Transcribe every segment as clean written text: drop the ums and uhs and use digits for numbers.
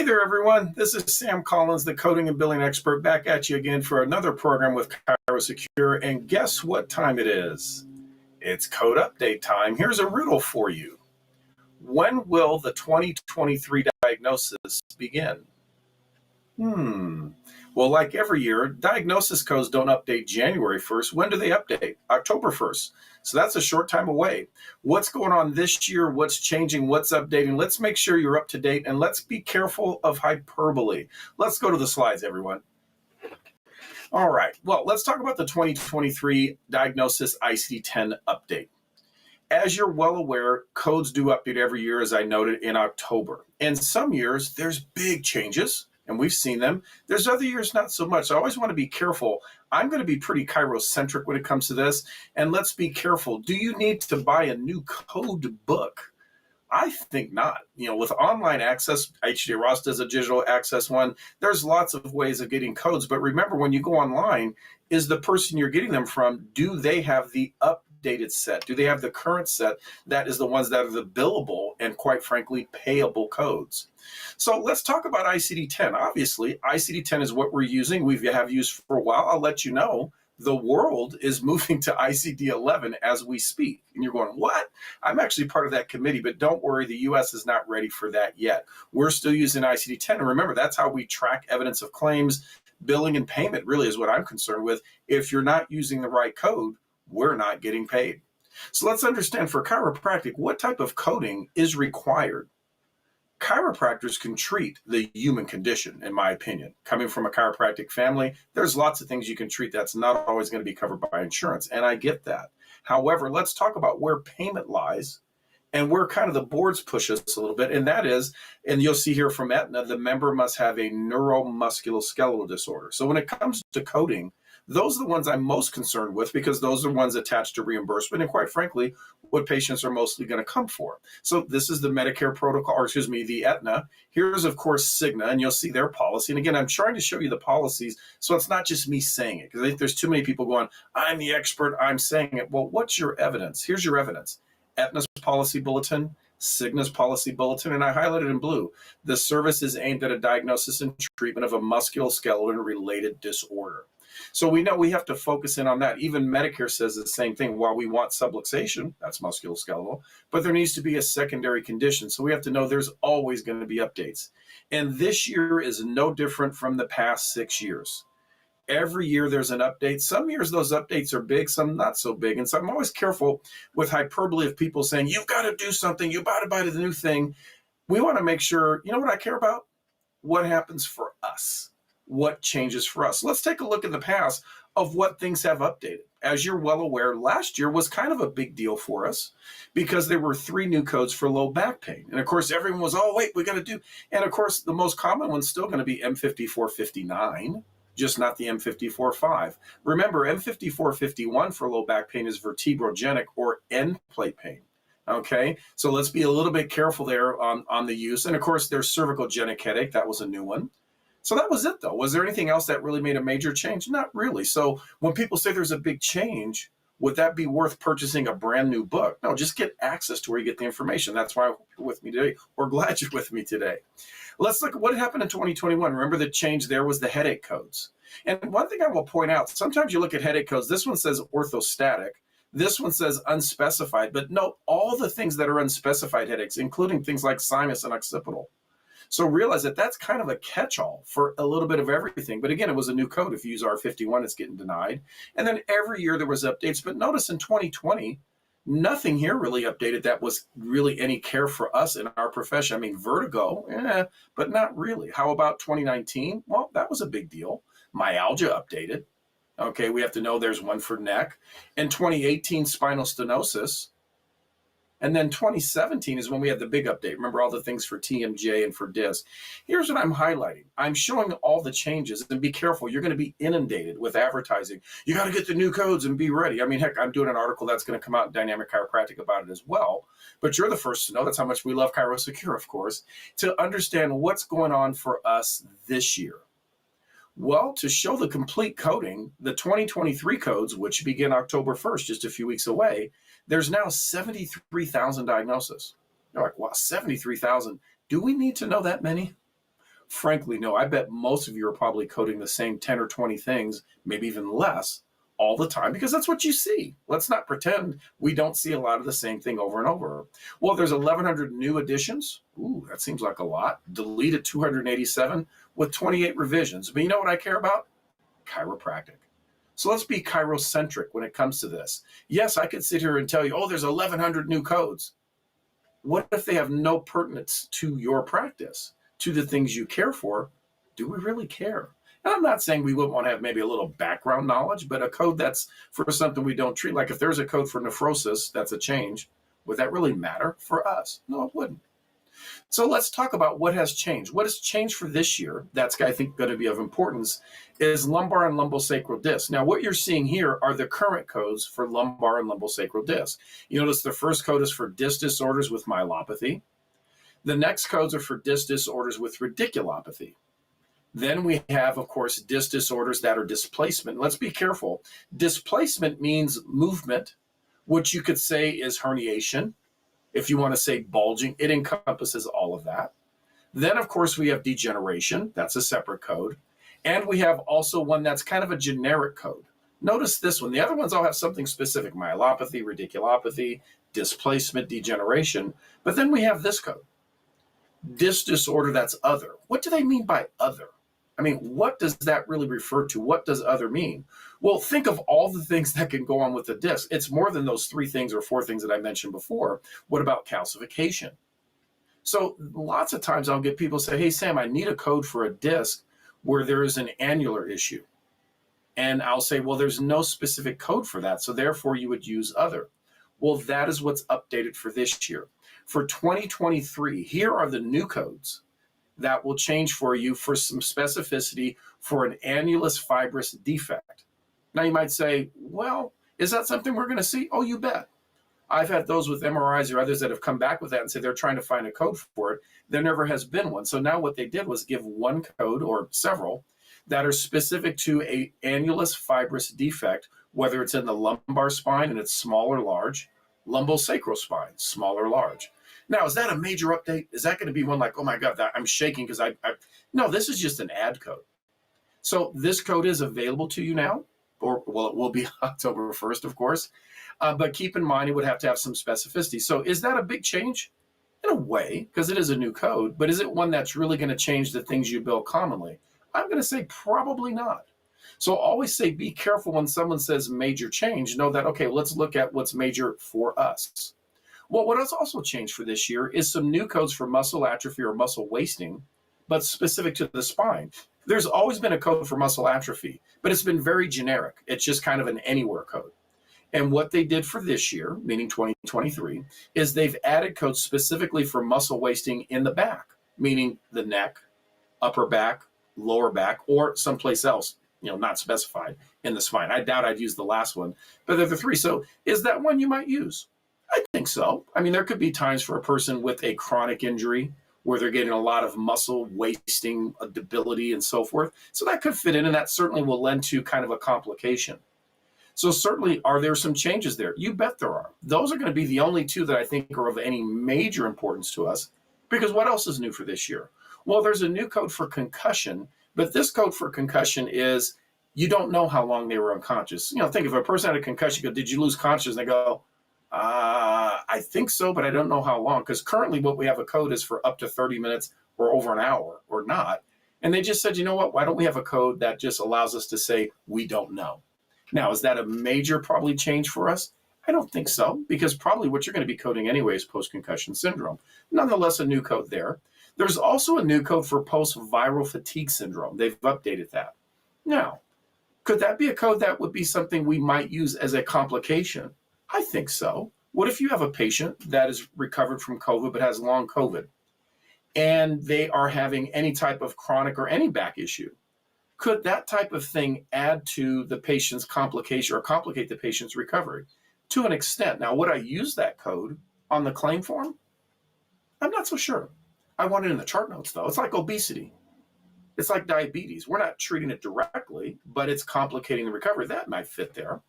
Hey there, everyone. This is Sam Collins, the coding and billing expert, back at you again for another program with Cairo Secure. And guess what time it is? It's code update time. Here's a riddle for you. When will the 2023 diagnosis begin? Well, like every year, diagnosis codes don't update January 1st. When do they update? October 1st. So that's a short time away. What's going on this year? What's changing? What's updating? Let's make sure you're up to date, and let's be careful of hyperbole. Let's go to the slides, everyone. All right. Well, let's talk about the 2023 diagnosis ICD-10 update. As you're well aware, codes do update every year, as I noted, in October. And some years, there's big changes, and we've seen them. There's other years not so much. So I always want to be careful. I'm going to be pretty Cairo-centric when it comes to this, and let's be careful. Do you need to buy a new code book? I think not. With online access, HJ Ross does a digital access one. There's lots of ways of getting codes, but remember, when you go online, is the person you're getting them from, do they have the updated set? Do they have the current set? That is the ones that are the billable and, quite frankly, payable codes. So let's talk about ICD-10. Obviously, ICD-10 is what we're using. We have used for a while. I'll let you know. The world is moving to ICD-11 as we speak. And you're going, what? I'm actually part of that committee, but don't worry, the US is not ready for that yet. We're still using ICD-10. And remember, that's how we track evidence of claims. Billing and payment really is what I'm concerned with. If you're not using the right code, we're not getting paid. So let's understand, for chiropractic, what type of coding is required? Chiropractors can treat the human condition, in my opinion. Coming from a chiropractic family, there's lots of things you can treat that's not always going to be covered by insurance, and I get that. However, let's talk about where payment lies and where kind of the boards push us a little bit, and that is, and you'll see here from Aetna, the member must have a neuromusculoskeletal disorder. So when it comes to coding, those are the ones I'm most concerned with, because those are ones attached to reimbursement and, quite frankly, what patients are mostly going to come for. So this is the Medicare protocol, or excuse me, the Aetna. Here's, of course, Cigna, and you'll see their policy. And again, I'm trying to show you the policies, so it's not just me saying it, because I think there's too many people going, I'm the expert, I'm saying it. Well, what's your evidence? Here's your evidence. Aetna's policy bulletin, Cigna's policy bulletin, and I highlighted in blue. The service is aimed at a diagnosis and treatment of a musculoskeletal-related disorder. So we know we have to focus in on that. Even Medicare says the same thing. While we want subluxation, that's musculoskeletal, but there needs to be a secondary condition. So we have to know there's always going to be updates. And this year is no different from the past 6 years. Every year there's an update. Some years those updates are big, some not so big. And so I'm always careful with hyperbole of people saying, you've got to do something, you've got to buy the new thing. We want to make sure, you know what I care about? What happens for us? What changes for us? Let's take a look in the past of what things have updated. As you're well aware, last year was kind of a big deal for us because there were 3 new codes for low back pain. And of course, everyone was, oh, wait, we got to do. And of course, the most common one's still going to be M5459, just not the M545. Remember, M5451 for low back pain is vertebrogenic or end plate pain. Okay, so let's be a little bit careful there on the use. And of course, there's cervical genic headache. That was a new one. So that was it, though. Was there anything else that really made a major change? Not really. So when people say there's a big change, would that be worth purchasing a brand new book? No, just get access to where you get the information. That's why you're with me today, or glad you're with me today. Let's look at what happened in 2021. Remember, the change there was the headache codes. And one thing I will point out, sometimes you look at headache codes, this one says orthostatic, this one says unspecified, but note all the things that are unspecified headaches, including things like sinus and occipital. So realize that that's kind of a catch-all for a little bit of everything. But again, it was a new code. If you use R51, it's getting denied. And then every year there was updates. But notice in 2020, nothing here really updated that was really any care for us in our profession. I mean, vertigo, but not really. How about 2019? Well, that was a big deal. Myalgia updated. Okay, we have to know there's one for neck. In 2018, spinal stenosis. And then 2017 is when we had the big update. Remember all the things for TMJ and for disc. Here's what I'm highlighting. I'm showing all the changes, and be careful. You're going to be inundated with advertising. You got to get the new codes and be ready. I mean, heck, I'm doing an article that's going to come out in Dynamic Chiropractic about it as well. But you're the first to know. That's how much we love Cairo Secure, of course, to understand what's going on for us this year. Well, to show the complete coding, the 2023 codes, which begin October 1st, just a few weeks away, there's now 73,000 diagnoses. You're like, wow, 73,000. Do we need to know that many? Frankly, no. I bet most of you are probably coding the same 10 or 20 things, maybe even less, all the time, because that's what you see. Let's not pretend we don't see a lot of the same thing over and over. Well, there's 1,100 new additions. Ooh, that seems like a lot. Deleted 287 with 28 revisions. But you know what I care about? Chiropractic. So let's be chirocentric when it comes to this. Yes, I could sit here and tell you, oh, there's 1,100 new codes. What if they have no pertinence to your practice, to the things you care for? Do we really care? And I'm not saying we wouldn't want to have maybe a little background knowledge, but a code that's for something we don't treat, like if there's a code for nephrosis, that's a change. Would that really matter for us? No, it wouldn't. So let's talk about what has changed. What has changed for this year, that's I think going to be of importance, is lumbar and lumbosacral disc. Now, what you're seeing here are the current codes for lumbar and lumbosacral disc. You notice the first code is for disc disorders with myelopathy. The next codes are for disc disorders with radiculopathy. Then we have, of course, disc disorders that are displacement. Let's be careful. Displacement means movement, which you could say is herniation. If you want to say bulging, it encompasses all of that. Then, of course, we have degeneration. That's a separate code. And we have also one that's kind of a generic code. Notice this one. The other ones all have something specific: myelopathy, radiculopathy, displacement, degeneration. But then we have this code, disc disorder that's other. What do they mean by other? I mean, what does that really refer to? What does other mean? Well, think of all the things that can go on with the disc. It's more than those 3 things or 4 things that I mentioned before. What about calcification? So lots of times I'll get people say, hey, Sam, I need a code for a disc where there is an annular issue. And I'll say, well, there's no specific code for that. So therefore you would use other. Well, that is what's updated for this year. For 2023, here are the new codes that will change for you for some specificity for an annulus fibrous defect. Now you might say, well, is that something we're going to see? Oh, you bet. I've had those with MRIs or others that have come back with that and say they're trying to find a code for it. There never has been one. So now what they did was give one code or several that are specific to a annulus fibrous defect, whether it's in the lumbar spine and it's small or large, lumbosacral spine, small or large. Now, is that a major update? Is that going to be one like, oh my God, I'm shaking because no, this is just an add code. So this code is available to you now, or well, it will be October 1st, of course. But keep in mind, it would have to have some specificity. So is that a big change? In a way, because it is a new code, but is it one that's really going to change the things you bill commonly? I'm going to say probably not. So always say, be careful when someone says major change. Know that, okay, let's look at what's major for us. Well, what has also changed for this year is some new codes for muscle atrophy or muscle wasting, but specific to the spine. There's always been a code for muscle atrophy, but it's been very generic. It's just kind of an anywhere code. And what they did for this year, meaning 2023, is they've added codes specifically for muscle wasting in the back, meaning the neck, upper back, lower back, or someplace else, not specified in the spine. I doubt I'd use the last one, but they're the 3. So is that one you might use? I think so. I mean, there could be times for a person with a chronic injury where they're getting a lot of muscle wasting, debility, and so forth. So that could fit in, and that certainly will lend to kind of a complication. So certainly, are there some changes there? You bet there are. Those are going to be the only 2 that I think are of any major importance to us, because what else is new for this year? Well, there's a new code for concussion, but this code for concussion is you don't know how long they were unconscious. Think if a person had a concussion, you go, did you lose consciousness? And they go, I think so, but I don't know how long, because currently what we have a code is for up to 30 minutes or over an hour or not. And they just said, you know what, why don't we have a code that just allows us to say, we don't know. Now, is that a major probably change for us? I don't think so, because probably what you're going to be coding anyway is post-concussion syndrome. Nonetheless, a new code there. There's also a new code for post-viral fatigue syndrome. They've updated that. Now, could that be a code that would be something we might use as a complication? I think so. What if you have a patient that is recovered from COVID but has long COVID, and they are having any type of chronic or any back issue? Could that type of thing add to the patient's complication or complicate the patient's recovery? To an extent. Now, would I use that code on the claim form? I'm not so sure. I want it in the chart notes, though. It's like obesity. It's like diabetes. We're not treating it directly, but it's complicating the recovery. That might fit there.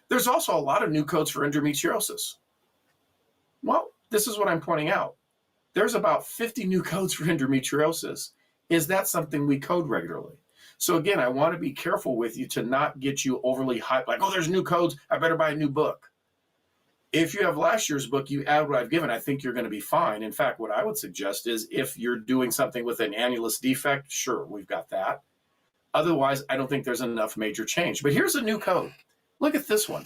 There's also a lot of new codes for endometriosis. Well, this is what I'm pointing out. There's about 50 new codes for endometriosis, Is that something we code regularly? So again, I want to be careful with you to not get you overly hyped, like, oh, there's new codes, I better buy a new book. If you have last year's book, you add what I've given, I think you're going to be fine. In fact, what I would suggest is if you're doing something with an annulus defect, sure, we've got that. Otherwise, I don't think there's enough major change. But here's a new code. Look at this one.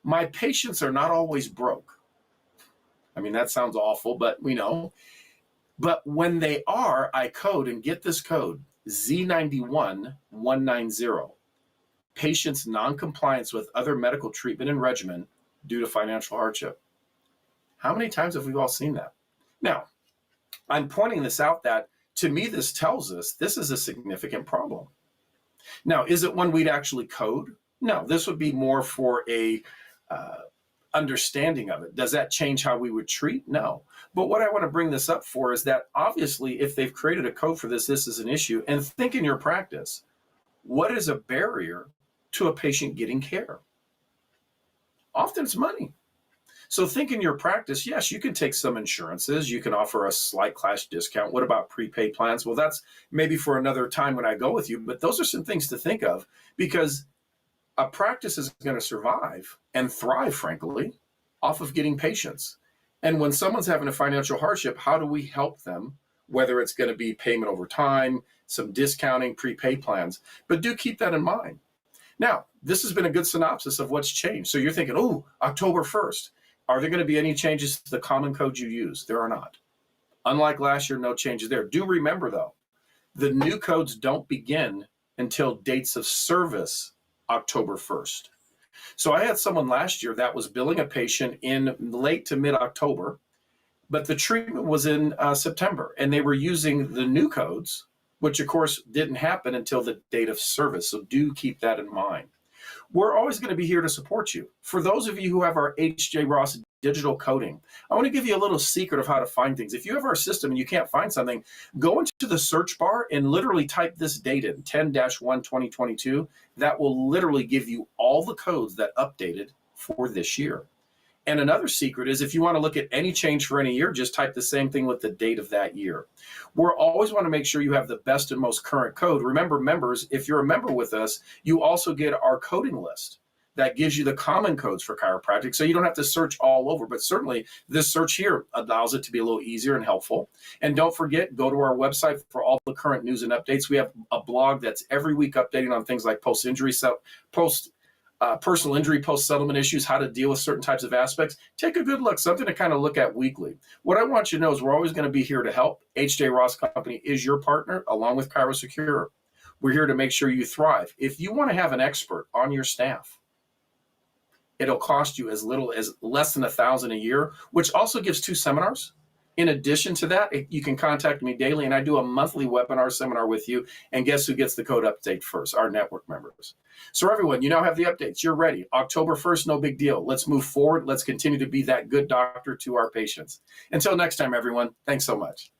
My patients are not always broke. I mean, that sounds awful, but we know. But when they are, I code, and get this code, Z91190. Patients' noncompliance with other medical treatment and regimen due to financial hardship. How many times have we all seen that? Now, I'm pointing this out that, to me, this tells us this is a significant problem. Now, is it one we'd actually code? No, this would be more for a understanding of it. Does that change how we would treat? No. But what I want to bring this up for is that obviously if they've created a code for this, this is an issue. And think in your practice, what is a barrier to a patient getting care? Often it's money. So think in your practice, yes, you can take some insurances. You can offer a slight class discount. What about prepaid plans? Well, that's maybe for another time when I go with you, but those are some things to think of, because a practice is going to survive and thrive, frankly, off of getting patients. And when someone's having a financial hardship, how do we help them? Whether it's going to be payment over time, some discounting, prepaid plans, but do keep that in mind. Now, this has been a good synopsis of what's changed. So you're thinking, oh, October 1st, are there going to be any changes to the common code you use? There are not. Unlike last year, no changes there. Do remember, though, the new codes don't begin until dates of service October 1st. So I had someone last year that was billing a patient in late to mid-October, but the treatment was in September, and they were using the new codes, which of course didn't happen until the date of service. So do keep that in mind. We're always going to be here to support you. For those of you who have our H.J. Ross digital coding, I want to give you a little secret of how to find things. If you have our system and you can't find something, go into the search bar and literally type this date in, 10-1-2022. That will literally give you all the codes that updated for this year. And another secret is if you want to look at any change for any year, just type the same thing with the date of that year. We're always want to make sure you have the best and most current code. Remember, members, if you're a member with us, you also get our coding list that gives you the common codes for chiropractic, so you don't have to search all over. But certainly this search here allows it to be a little easier and helpful. And don't forget, go to our website for all the current news and updates. We have a blog that's every week updating on things like personal injury, post-settlement issues, how to deal with certain types of aspects. Take a good look, something to kind of look at weekly. What I want you to know is we're always going to be here to help. H.J. Ross Company is your partner, along with ChiroSecure. We're here to make sure you thrive. If you want to have an expert on your staff, it'll cost you as little as less than $1,000 a year, which also gives 2 seminars. In addition to that, you can contact me daily, and I do a monthly webinar seminar with you. And guess who gets the code update first? Our network members. So everyone, you now have the updates. You're ready. October 1st, no big deal. Let's move forward. Let's continue to be that good doctor to our patients. Until next time, everyone, thanks so much.